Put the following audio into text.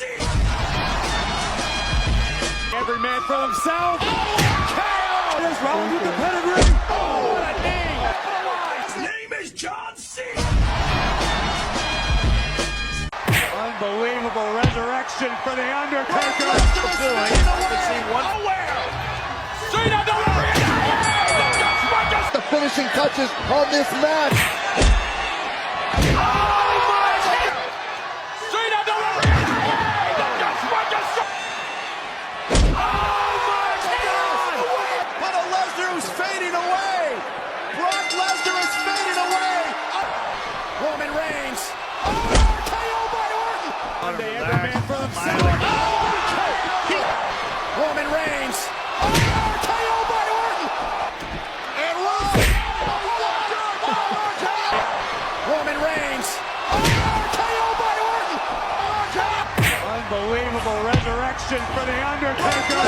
Every man for himself. KO! There's Rollins with the pedigree. Oh, what a knee! His name is John C. Unbelievable resurrection for the Undertaker. The finishing touches on this match. Fading away. Brock Lesnar is fading away. Roman Reigns. KO by Orton. Monday, every man for himself. Roman Reigns. KO by Orton. And Roman Reigns. KO by Orton. Unbelievable resurrection for the Undertaker.